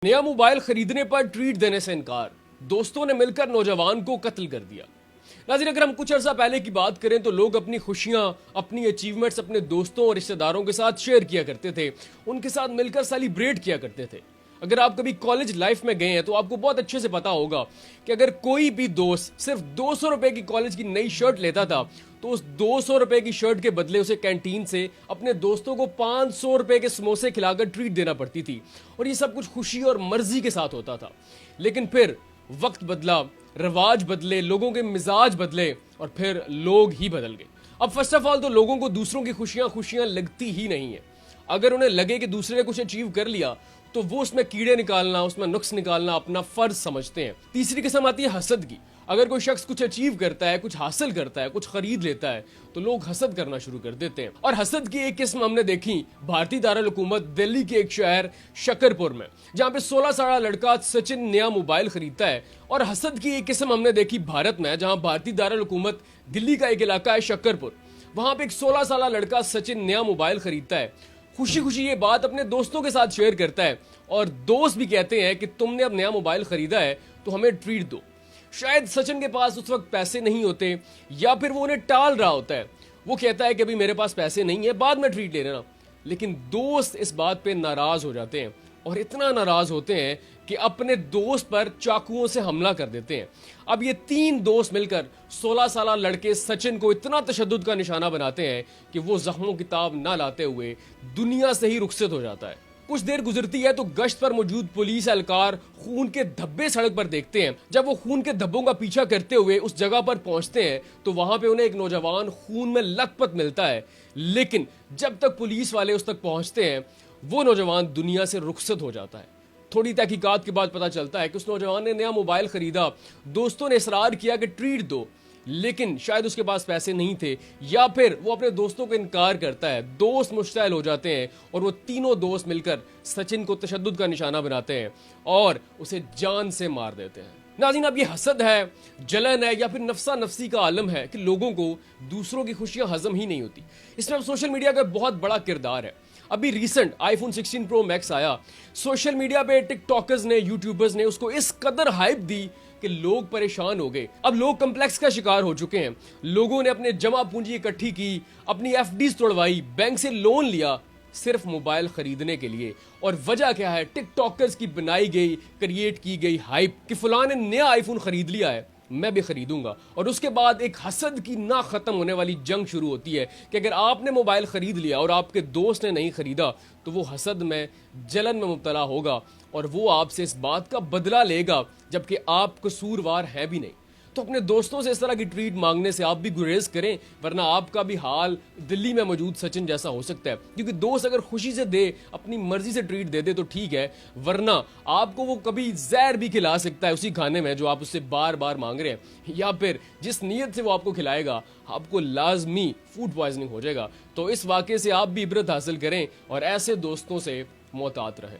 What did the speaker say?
नया मोबाइल खरीदने पर ट्रीट देने से इनकार, दोस्तों ने मिलकर नौजवान को कत्ल कर दिया। नाज़रीन, अगर हम कुछ अर्सा पहले की बात करें तो लोग अपनी खुशियां, अपनी अचीवमेंट्स अपने दोस्तों और रिश्तेदारों के साथ शेयर किया करते थे, उनके साथ मिलकर सेलिब्रेट किया करते थे। अगर आप कभी कॉलेज लाइफ में गए हैं तो आपको बहुत अच्छे से पता होगा कि अगर कोई भी दोस्त सिर्फ 200 रुपए की कॉलेज की नई शर्ट लेता था तो उस 200 रुपए की शर्ट के बदले उसे कैंटीन से अपने दोस्तों को 500 रुपए के समोसे खिलाकर ट्रीट देना पड़ती थी, और ये सब कुछ खुशी और मर्जी के साथ होता था। लेकिन फिर वक्त बदला, रिवाज बदले, लोगों के मिजाज बदले और फिर लोग ही बदल गए। अब फर्स्ट ऑफ ऑल तो लोगों को दूसरों की खुशियां लगती ही नहीं है। अगर उन्हें लगे कि दूसरे ने कुछ अचीव कर लिया तो वो उसमें कीड़े निकालना, उसमें नुक्स निकालना अपना फर्ज समझते हैं। तीसरी किस्म आती है हसद की। अगर कोई शख्स कुछ अचीव करता है, कुछ हासिल करता है, कुछ खरीद लेता है तो लोग हसद करना शुरू कर देते हैं। और हसद की एक किस्म हमने देखी भारतीय दारुल हुकूमत दिल्ली के एक शहर शकरपुर में, जहां पे 16 साल लड़का सचिन नया मोबाइल खरीदता है। और हसद की एक किस्म हमने देखी भारत में, जहां भारतीय दारुल हुकूमत दिल्ली का एक इलाका है शकरपुर, वहां पे एक 16 साल लड़का सचिन नया मोबाइल खरीदता है, खुशी खुशी ये बात अपने दोस्तों के साथ शेयर करता है, और दोस्त भी कहते हैं कि तुमने अब नया मोबाइल खरीदा है तो हमें ट्रीट दो। शायद सचिन के पास उस वक्त पैसे नहीं होते, या फिर वो उन्हें टाल रहा होता है। वो कहता है कि अभी मेरे पास पैसे नहीं है, बाद में ट्रीट ले लेना। लेकिन दोस्त इस बात पे नाराज हो जाते हैं, और इतना नाराज होते हैं कि अपने दोस्त पर चाकुओं से हमला कर देते हैं। अब ये 3 दोस्त मिलकर 16 साल लड़के सचिन को इतना तशद्दुद का निशाना बनाते हैं कि वो जख्मों की ताब ना लाते हुए दुनिया से ही रुखसत हो जाता है। कुछ देर गुजरती है तो गश्त पर मौजूद पुलिस एहलकार खून के धब्बे सड़क पर देखते हैं। जब वो खून के धब्बों का पीछा करते हुए उस जगह पर पहुंचते हैं तो वहां पे उन्हें एक नौजवान खून में लथपथ मिलता है। लेकिन जब तक पुलिस वाले उस तक पहुंचते हैं वो नौजवान दुनिया से रुखसत हो जाता है। थोड़ी तहकीकात के बाद पता चलता है कि उस नौजवान ने नया मोबाइल खरीदा, दोस्तों ने इसरार किया कि ट्रीट दो, लेकिन शायद उसके पास पैसे नहीं थे, या फिर वो अपने दोस्तों को इनकार करता है। दोस्त मुश्तैल हो जाते हैं और वो तीनों दोस्त मिलकर सचिन को तशद्दुद का निशाना बनाते हैं और उसे जान से मार देते हैं। नाज़रीन, अब ये हसद है, जलन है, या फिर नफसा नफसी का आलम है कि लोगों को दूसरों की खुशियां हजम ही नहीं होती। इसमें अब सोशल मीडिया का बहुत बड़ा किरदार है। अभी रिसेंट आईफोन 16 प्रो मैक्स आया, सोशल मीडिया पे टिकटॉकर्स ने, यूट्यूबर्स ने उसको इस कदर हाइप दी कि लोग परेशान हो गए। अब लोग कम्प्लेक्स का शिकार हो चुके हैं। लोगों ने अपने जमा पूंजी इकट्ठी की, अपनी एफडीज तोड़वाई, बैंक से लोन लिया सिर्फ मोबाइल खरीदने के लिए। और वजह क्या है? टिकटॉकर्स की बनाई गई, क्रिएट की गई हाइप कि फलां ने नया आईफोन खरीद लिया है, मैं भी खरीदूंगा। और उसके बाद एक हसद की ना खत्म होने वाली जंग शुरू होती है कि अगर आपने मोबाइल खरीद लिया और आपके दोस्त ने नहीं खरीदा तो वो हसद में, जलन में मुब्तला होगा और वो आपसे इस बात का बदला लेगा जबकि आप कसूरवार हैं भी नहीं। तो अपने दोस्तों से इस तरह की ट्रीट मांगने से आप भी गुरेज करें, वरना आपका भी हाल दिल्ली में मौजूद सचिन जैसा हो सकता है। क्योंकि दोस्त अगर खुशी से दे, अपनी मर्जी से ट्रीट दे दे तो ठीक है, वरना आपको वो कभी जहर भी खिला सकता है उसी खाने में जो आप उससे बार बार मांग रहे हैं, या फिर जिस नीयत से वो आपको खिलाएगा आपको लाजमी फूड पॉइजनिंग हो जाएगा। तो इस वाक़े से आप भी इबरत हासिल करें और ऐसे दोस्तों से मोहतात रहें।